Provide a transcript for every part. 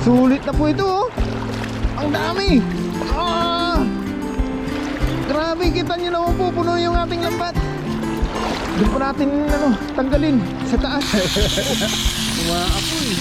Sulit na po ito oh. Ang dami. Grabe, kita nyo naman po, puno yung ating lambat. Doon po natin tanggalin sa taas. Umaapoy.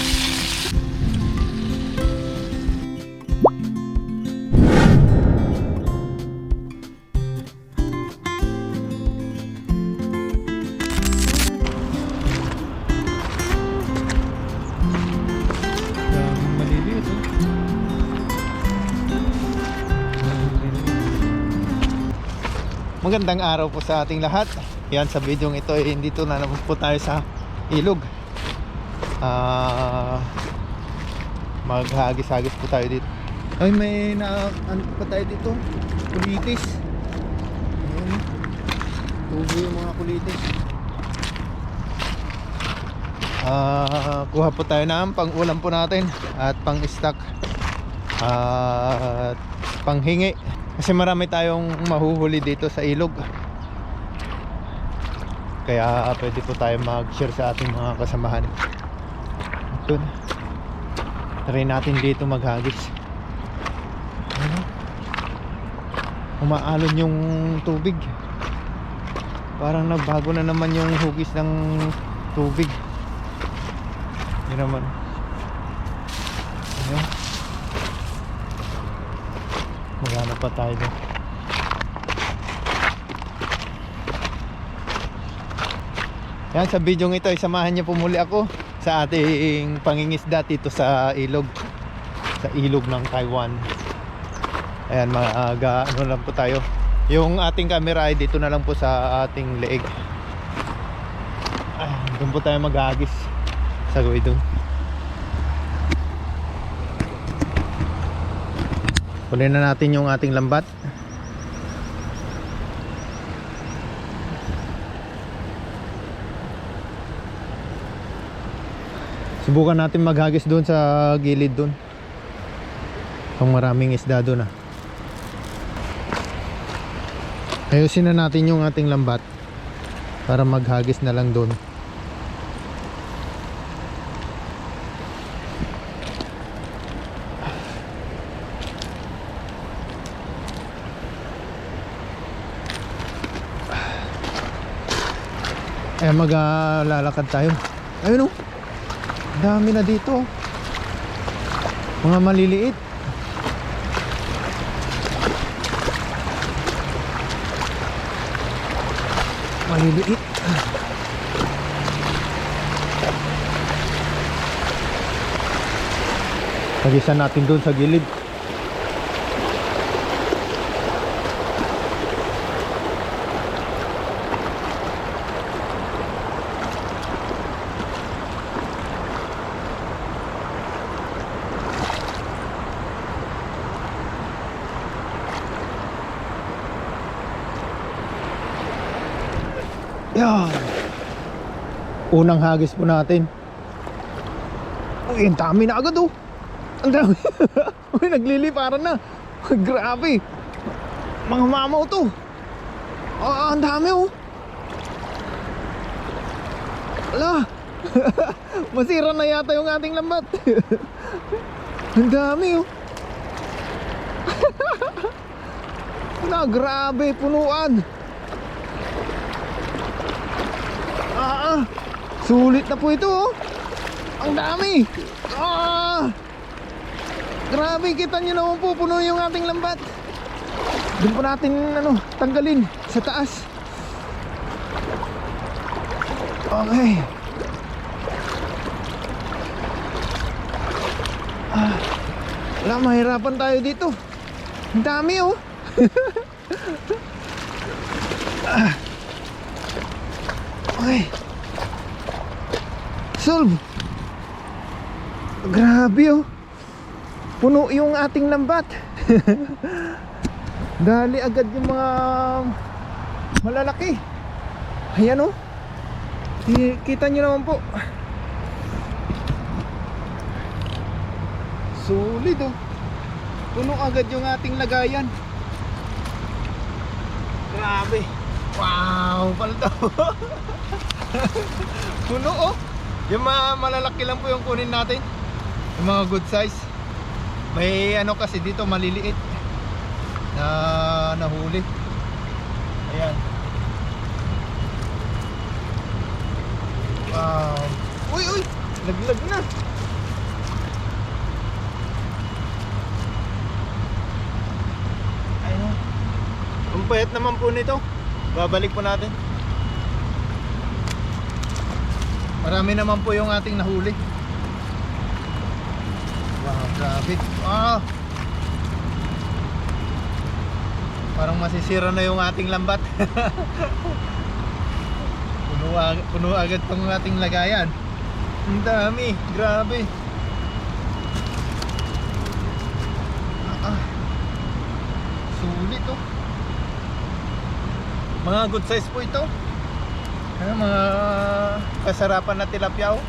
Magandang araw po sa ating lahat. Yan, sa videong ito ay dito na naman po tayo sa ilog. Maghagis-hagis po tayo dito. Ay, may ano pa tayo dito? Kulitis. Ayan, tubo yung mga kulitis. Kuha po tayo ng pang-ulam po natin at pang-stock at panghingi. Kasi marami tayong mahuhuli dito sa ilog. Kaya pwede po tayo mag-share sa ating mga kasamahan. Ito na. Try natin dito maghagis. Umaalon yung tubig. Parang nagbago na naman yung hugis ng tubig. Yun naman. Ayan. Maghanap pa tayo doon. Yan, sa bidyong ito ay samahan niyo po muli ako sa ating pangingisda dito sa ilog. Sa ilog ng Taiwan. Ayan, ano lang po tayo. Yung ating camera ay dito na lang po sa ating leeg. Doon po tayo maghagis sa gawin doon. Kunin na natin yung ating lambat. Subukan natin maghagis doon sa gilid doon. Kung maraming isda doon Ayusin na natin yung ating lambat para maghagis na lang doon. Maglalakad tayo. Ayun oh. Dami na dito. Mga maliliit. Maliliit. Hagisan natin doon sa gilid. Yan. Unang hagis po natin. Uy, ang dami na agad oh. Ang dami. Uy, nagliliparan na. Grabe. Mga mamaw to. Ang dami oh. Ala. Masira na yata yung ating lambat. Ang dami oh. Grabe, punuan. Sulit na po ito oh. Ang dami. Grabe, kita nyo naman po, puno yung ating lambat. Doon po natin tanggalin sa taas. Okay. Wala, mahirapan tayo dito. Ang dami oh. Okay. Solve. Grabe oh. Puno yung ating lambat. Dali agad yung mga malalaki. Ayan oh. Kita nyo naman po. Solid oh. Puno agad yung ating lagayan. Grabe. Wow, paldo. Puno oh. Yung mga malalaki lang po yung kunin natin. Yung mga good size. May ano kasi dito maliliit na nahuli. Ayan. Wow. Uy, uy! Laglag na. Ayun. Ang payat naman po nito. Babalik po natin. Marami naman po yung ating nahuli. Wow, grabe. Ah! Parang masisira na yung ating lambat. Puno agad tong ating lagayan. Ang dami, grabe. Sulit oh. Mga good size po ito. Mga kasarapan na tilapia oh.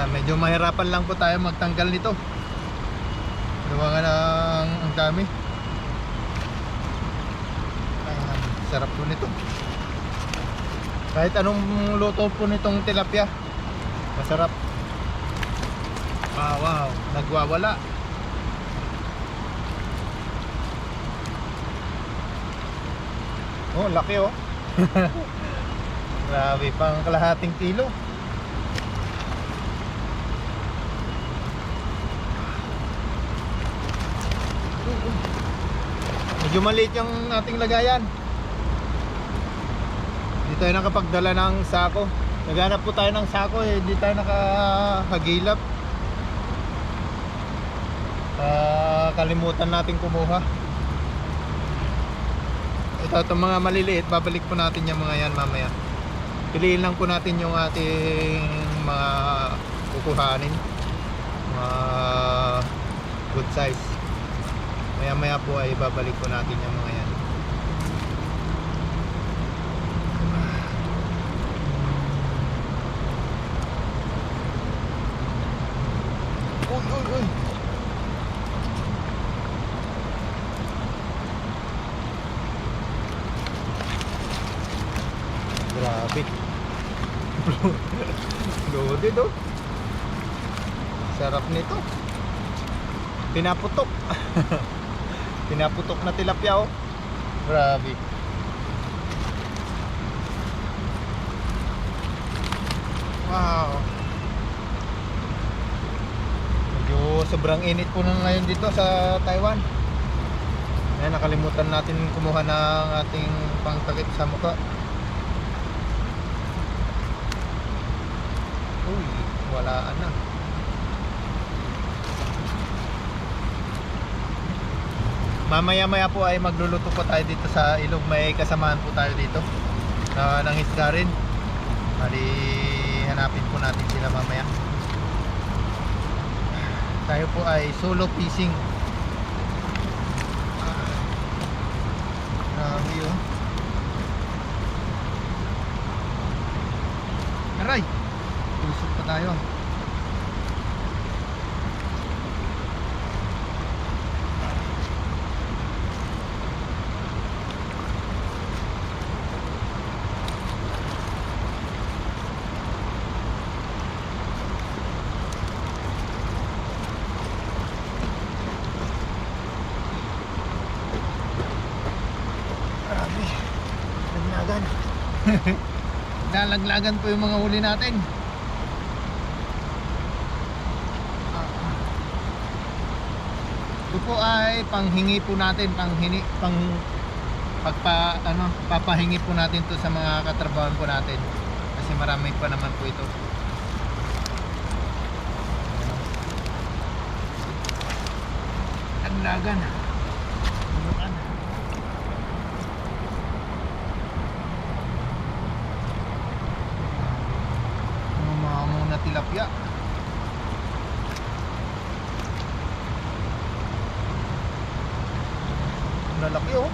Medyo mahirapan lang po tayo magtanggal nito. Luwangan ang dami. Sarap po nito. Kahit anong luto po nitong tilapia, masarap. Wow, nagwawala. Oh, laki oh. Grabe, pang kalahating kilo. Medyo maliit yung ating lagayan. Hindi tayo nakapagdala ng sako. Naghanap po tayo ng sako eh. Hindi tayo nakahagilap. Kalimutan natin kumuha. Itong mga maliliit, babalik po natin yung mga yan mamaya. Piliin lang po natin yung ating mga kukuhanin, mga good size. Maya maya po ay babalik po natin yung mga yan. Uy. Grabe. Loaded oh. Sarap nito. Pinaputok. Pinaputok na tilapia oh. Grabe. Wow. Medyo sobrang init po na ngayon dito sa Taiwan. Ayan, nakalimutan natin kumuha ng ating pangtakip sa mukha. Uy, walaan na. Mamaya-maya po ay magluluto po tayo dito sa ilog. May kasamaan po tayo dito ng isda rin. Mali, hanapin po natin sila mamaya. Tayo po ay solo fishing. Grabe yun. Aray! Tusok pa tayo. Lalaglagan po yung mga huli natin. Ito po ay panghingi po natin, papahingi po natin to sa mga katrabahan po natin. Kasi marami pa naman po ito. Laglagan. Tilapia. Lalaki oh.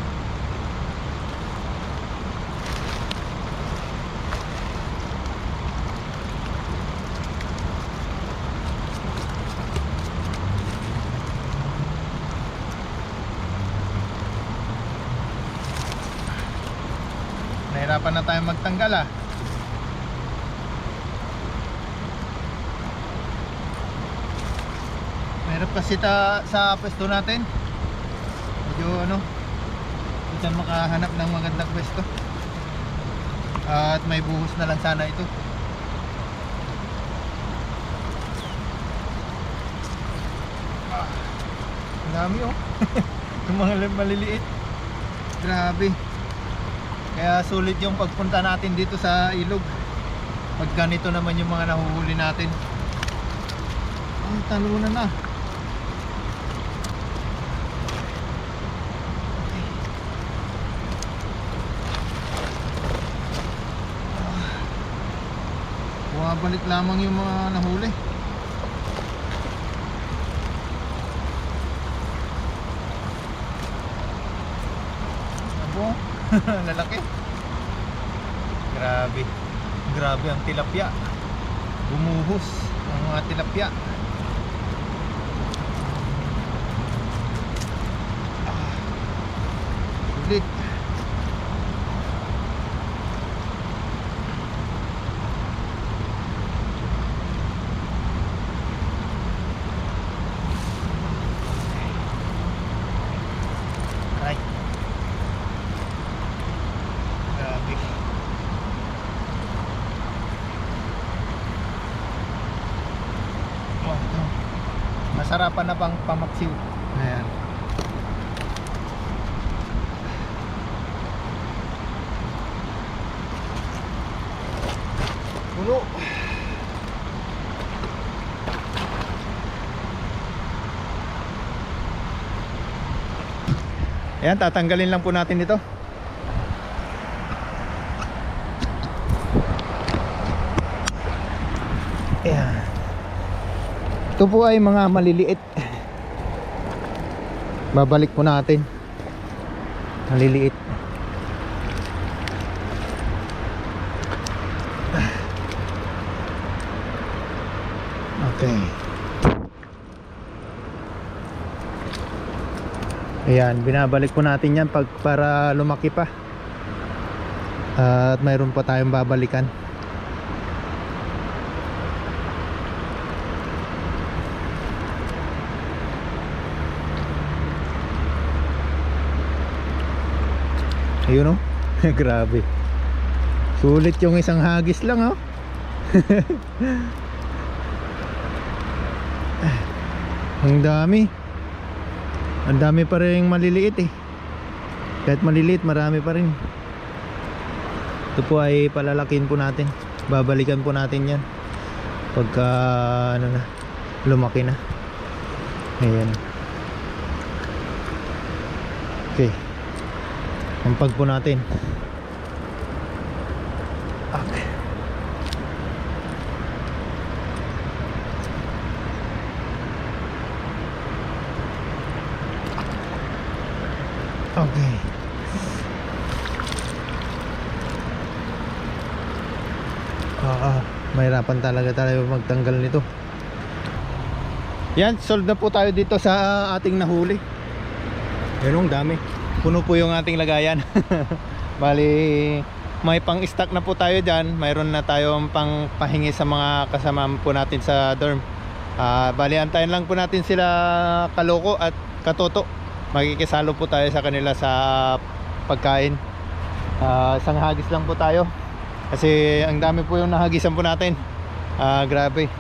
Nahirapan na tayong magtanggal ah. Mahirap kasi sa pwesto natin. Medyo ano, hindi tayo makahanap ng magandang pwesto. At may buhos na lang sana ito. Ang dami oh. Yung mga maliliit. Grabe. Kaya sulit yung pagpunta natin dito sa ilog. Pag ganito naman yung mga nahuhuli natin. Ang talunan na. Bumabalik lamang yung mga nahuli. Abo, lalaki. Grabe. Grabe ang tilapia. Bumuhos ang mga tilapia. Sulit. Right. Grabe. Oh, ito. Masarapan na pang pamaksiw. Ayan. Puno. Ayan, tatanggalin lang po natin ito. Ayan. Ito po ay mga maliliit. Babalik po natin. Maliliit. Okay. Ayan, binabalik po natin yan para lumaki pa. At mayroon pa tayong babalikan. Ayun oh. Grabe. Sulit yung isang hagis lang oh. Ang dami. Ang dami pa rin maliliit eh. Kahit maliliit, marami pa rin. Ito po ay palalakin po natin. Babalikan po natin yan pagka ano na, lumaki na. Ayan. Okay. Hampag po natin. Okay. Okay. Mahirapan talaga tayo magtanggal nito. Yan, solve na po tayo dito sa ating nahuli. Yan, ang dami. Puno po yung ating lagayan. Bali, may pang-stock na po tayo dyan. Mayroon na tayong pang pahingi sa mga kasama po natin sa dorm. Bali, antayin lang po natin sila Kaloko at Katoto. Makikisalo po tayo sa kanila sa pagkain. Isang hagis lang po tayo kasi ang dami po yung nahagisan po natin. Grabe.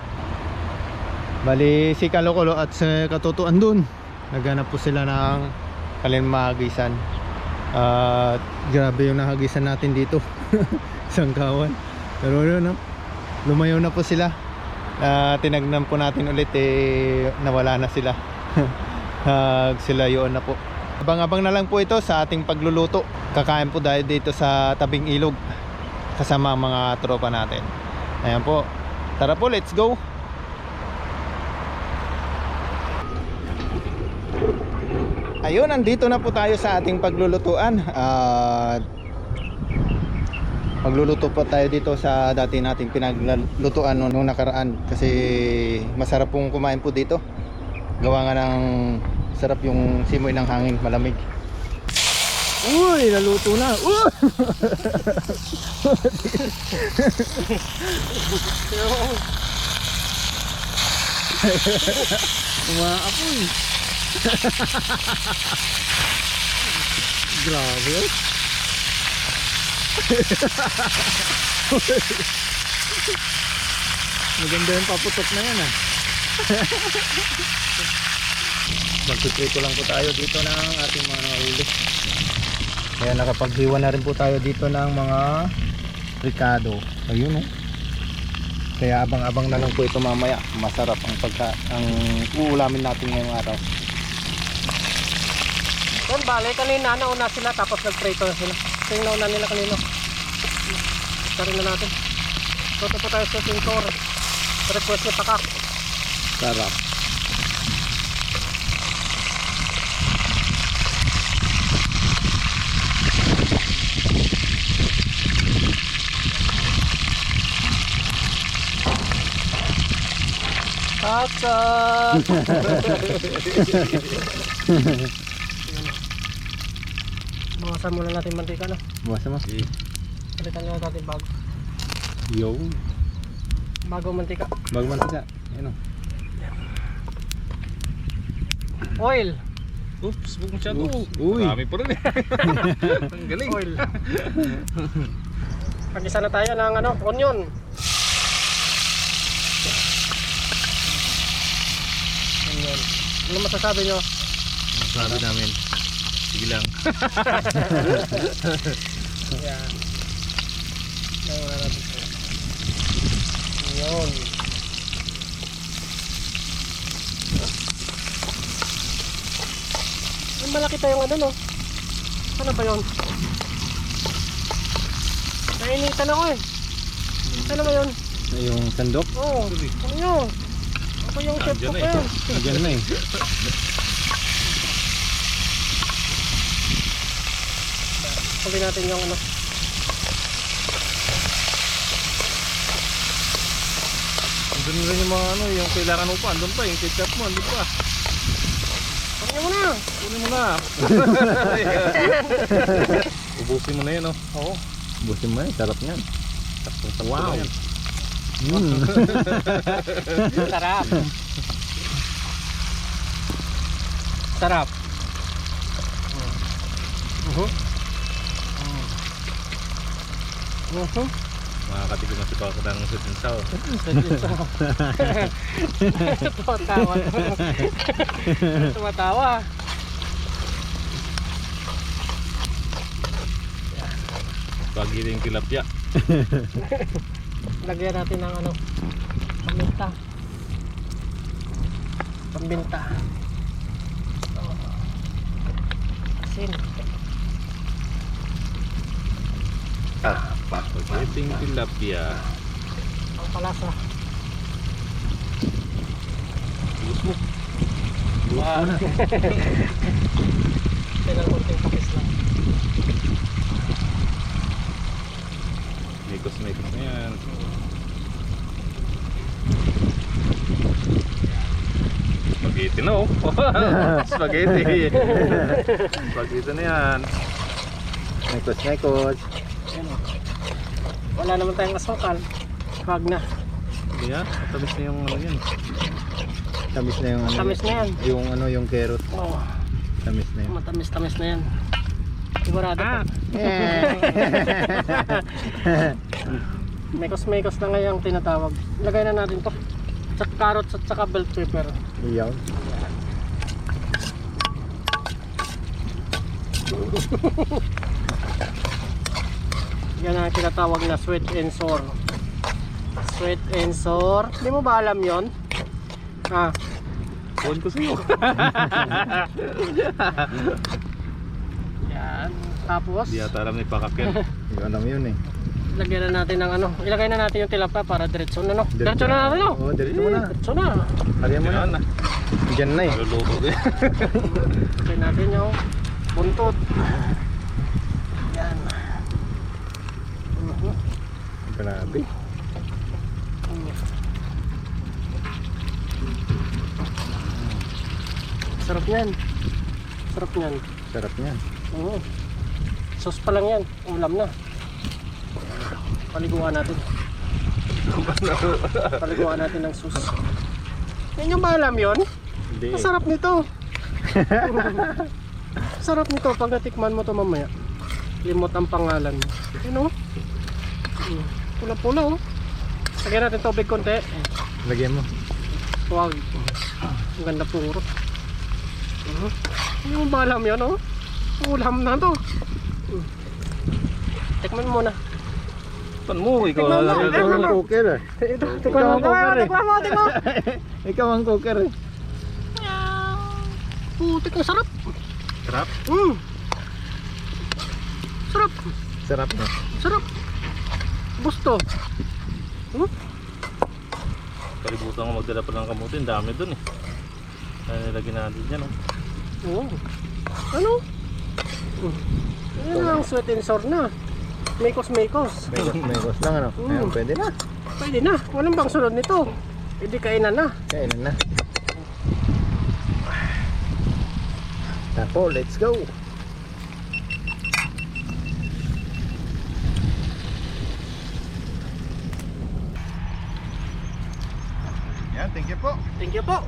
Bali si Kaloko at si Katoto andun. Naghanap po sila ng kalimmahagisan. Grabe yung nahagisan natin dito. Isang kawan. Pero yun, no? Lumayo na po sila. Tinagnan po natin ulit nawala na sila. Sila yun na po. Abang-abang na lang po ito sa ating pagluluto. Kakain po dahil dito sa tabing ilog kasama ang mga tropa natin. Ayan po. Tara po, let's go. Ayun, nandito na po tayo sa ating paglulutuan. Magluluto po tayo dito sa dati nating pinaglutuan nung nakaraan. Kasi masarap pong kumain po dito. Gawa nga ng sarap yung simoy ng hangin, malamig. Uy, naluto na. Umaapoy. Grabe yun. Maganda yung paputok na yan ah. Magpiprito lang po tayo dito ng ating mga huli. Kaya nakapaghiwa na rin po tayo dito ng mga ricado. Ayun oh. Kaya abang-abang na lang po ito mamaya. Masarap ang uulamin natin ngayong araw. Yan, bale, kanina nauna sila tapos nag-prito na sila. Ito yung nauna nila kanina. Karin na natin. Ito po tayo sa tintor. Request ni Pakak. Sarap. Kakak! Bawasan muna natin mantika na. Buwasan mo. Palitan lang natin bago. Yo. Bago mantika. Bago mantika. Ayan o. Oil. Oops, huwag masyado. Uy. Marami pa rin eh. Ang galing. Oil. Pag-isa na tayo ng onion. Onion. Ano masasabi nyo? Masabi namin. Sige lang. Yan. Nawala natin ito. Onion. Ay, malaki tayong no? Ano ba yun? Nainitan ako eh. Ano ba yun? Yung sandok. Oo. Ano yun? Ako yung chef ko pa yun. Diyan na eh. Pagin natin yung Andun rin yung mga yung kailangan mo pa. Andun pa, yung ketchup mo, andun pa. Pagin mo na. Kunin mo na. Ubusin mo na yun, oh. Oo. Busin mo yan. Sarap niyan. Wow. Sarap. Sarap. Makakatikim na si Pako ng sweet and sour. Tumatawa. Tumatawa. Pagiling tilapia. Lagyan natin ng paminta. Pambinta. Asin. Pagiling tilapia. Ang palasa. Bus mo. Wow. Kailangan konting pakis lang. Mekos na yan. Spaghetti na oh. Spaghetti. Spaghetti na yan. Nekos. Ayan o. Wala naman tayong asukal. Wag na. Kaya, tamis na yung yan. Tamis na yung Tamis na yan. Yung carrot. Oo. Tamis na yun. Matamis-tamis na yan. Sigurado po. Mekos-mekos na nga yung tinatawag. Lagay na natin to. Tsaka carrots at saka bell pepper. Iyaw. Yan ang tinatawag na sweet and sour. Sweet and sour. Hindi mo ba alam yon? Ah. Kuhan ko sa'yo. Yan. Tapos, Di ata alam ni Pakakyan. Hindi ko alam yun eh. lagyan na natin ng ilagay na natin yung tilapia para diretso na Diretso na natin Oo, diretso mo na. Diretso na. Lagyan mo na. na. Diyan na eh. Maluluto din. Lagyan natin yung buntot. Yan. Grabe. Sarap yan. Sarap yan. Sarap niyan. Oo. Sauce pa lang yan. Ulam na. Paliguan natin. Paliguan natin ng sauce. Yan yung ba alam yun? Hindi. Ang sarap nito. Sarap nito pag natikman mo to mamaya. Limot ang pangalan mo. Ano? Pula-pula oh. Lagyan natin tubig konti. Lagyan mo. Huwag. Ang ganda puro. Hindi mo ba alam yan oh? Ulam na to. Tikman mo na. Pan mo, ikaw Tingnan mo, lang. tingnan mo. Cooker eh. Ito, tikman mo. Tikman mo, tikman mo. Ikaw ang cooker eh. Putik na sarap. Sarap. Sarap. Sarap no. Sarap. Gusto. Kalibutan ko magdala pa ng kamuti. Ang dami dun eh. Kaya nilagyan natin dyan. Oh. Oo. Ano? Yan ang sweet and sour na. Mekos. May gos lang ano. Ayun, pwede na. Pwede na. Walang bang sunod nito. Hindi kainan na. Kainan na. Tapo, let's go. Yan, thank you po. Thank you po.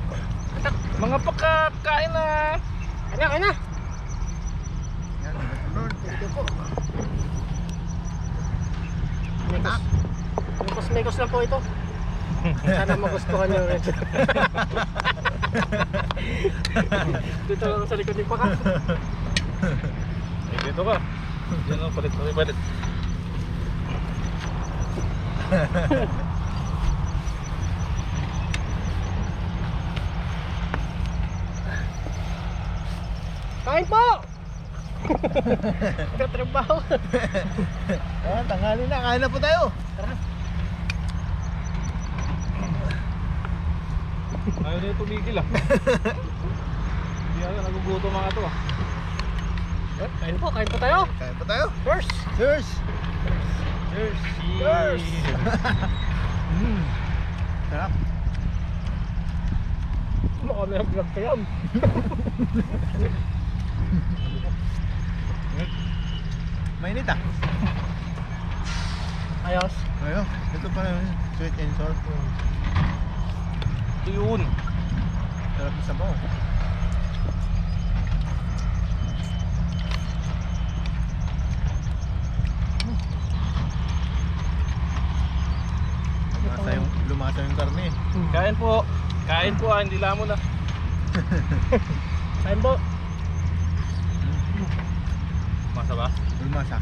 Mga pagkakain na. Kanya. Yan, Lord, thank you po. Mekos lang po ito. Sana magustuhan nyo rin. Dito lang sa likod ni Paka. Eh, dito ka. Yan o, palit. Kain po! Katrabaho. Ah, tanghali na, kain na po tayo. Tara. Ayaw na yung tumigil ah. Hindi ako, nagugutom mga to ah. Kain po tayo. Kain po tayo. First. Cheers. Cheers. Sarap. Mukha na yung vlog kayo. Mainit ah. Ayos. Ayun, ito pa yung sweet and sour. Ito yun. Sarap na sabaw. Lumasa yung karne. Kain po ah, hindi lamon ah. Kain po. Masa ba? Lumasa.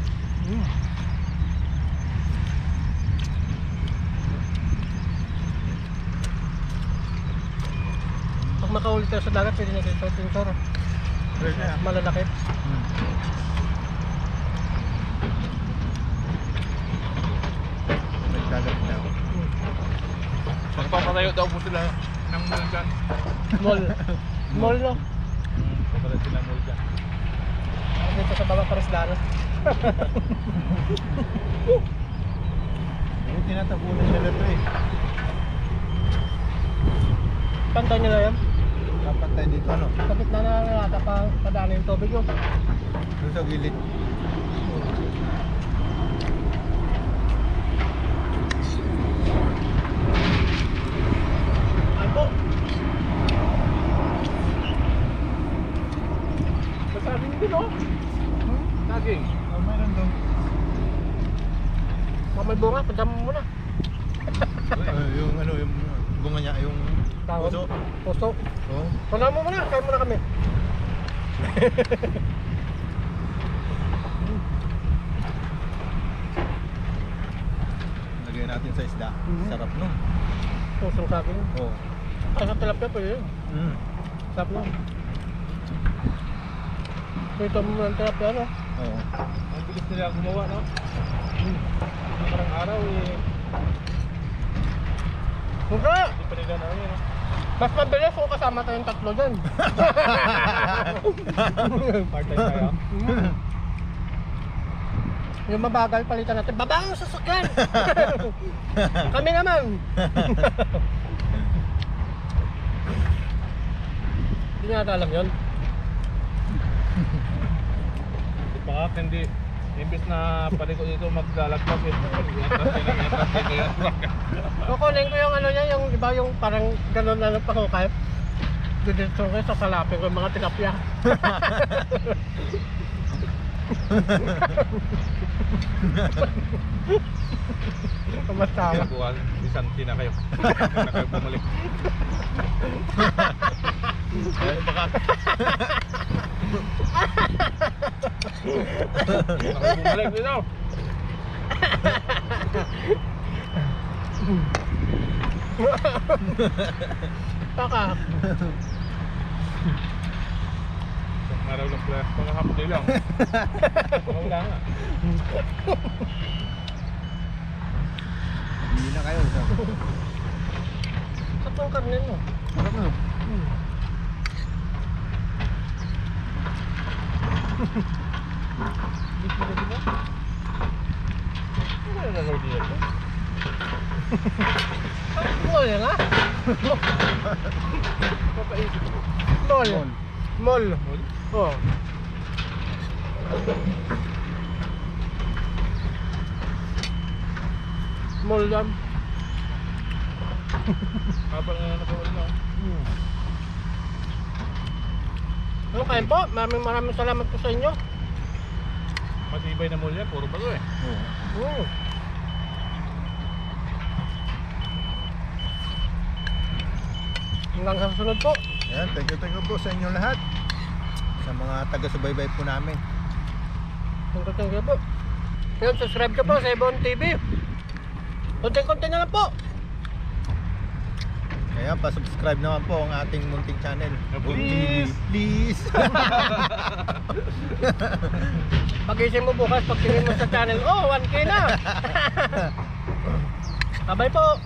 Pag makaulit tayo sa dagat, pwede na kayo sa tinsor. Fresh na. Malalaki. Nagkagat na ako. Magpapatayo daw po sila ng mall dyan. Mall no? Papatayo sila ng mall dyan. Dito sa bawang Parisdano. Yung tinatabunan nila ito eh. Pantay nyo na yan. Dapat tayo dito ano? Kapit na nata pa padaan yung tubig yun. Doon sa gilid. Ay po. Masabing din oh. Naging. Oh, mayroon doon. May bunga, padama mo muna. Yung ano, yung bunga niya, yung Tawad. puso. Puso. Oh. Padama mo muna, kain muna kami. Lagyan natin sa isda. Sarap nun. Pusong sa akin. Oh. Ay, sa tilapia po yun. Sarap lang. Dito mo ng tilapia no? Oo. Ang bilis nila gumawa, no? Parang araw eh. Hindi! Hindi pa nila na yun, no? Mas mabilis kung kasama tayong tatlo dyan. Part-time tayo. Yung mabagal palitan natin, baba yung sasakyan! Kami naman! Hindi nga alam yun. Baka hindi, imbis na paliko dito maglalagpas eh. Kukunin ko yung ano niya, yung iba yung parang gano'n na pangukay. Dito kayo sa salapin ko yung mga tilapia. Kamasama. bukas, isanti na kayo. Na kayo bumalik. Baka. Na kayo bumalik dito. Baka. Isang araw lang pala. Mga half day lang. Mga wala nga. Hindi na kayo. Sa pang karne mo. Sarap na. Ano na lang dito? Mall yan ha? Mall. Mall. Oh. Mall yan. Habang nakawal na. Ano kayo po? Maraming salamat po sa inyo. Matibay na mall yan. Puro bago eh. Oo. Hanggang sa susunod po. Ayan, thank you po sa inyo lahat. Sa mga taga-subaybay po namin. Thank you po. Yun, subscribe ka po sa Ibon TV. Konti-konti na lang po. Kaya pa-subscribe naman po ang ating munting channel. Please. Please. Pag-isip mo bukas, pag tingin mo sa channel, oh, 1K na. Bye-bye po.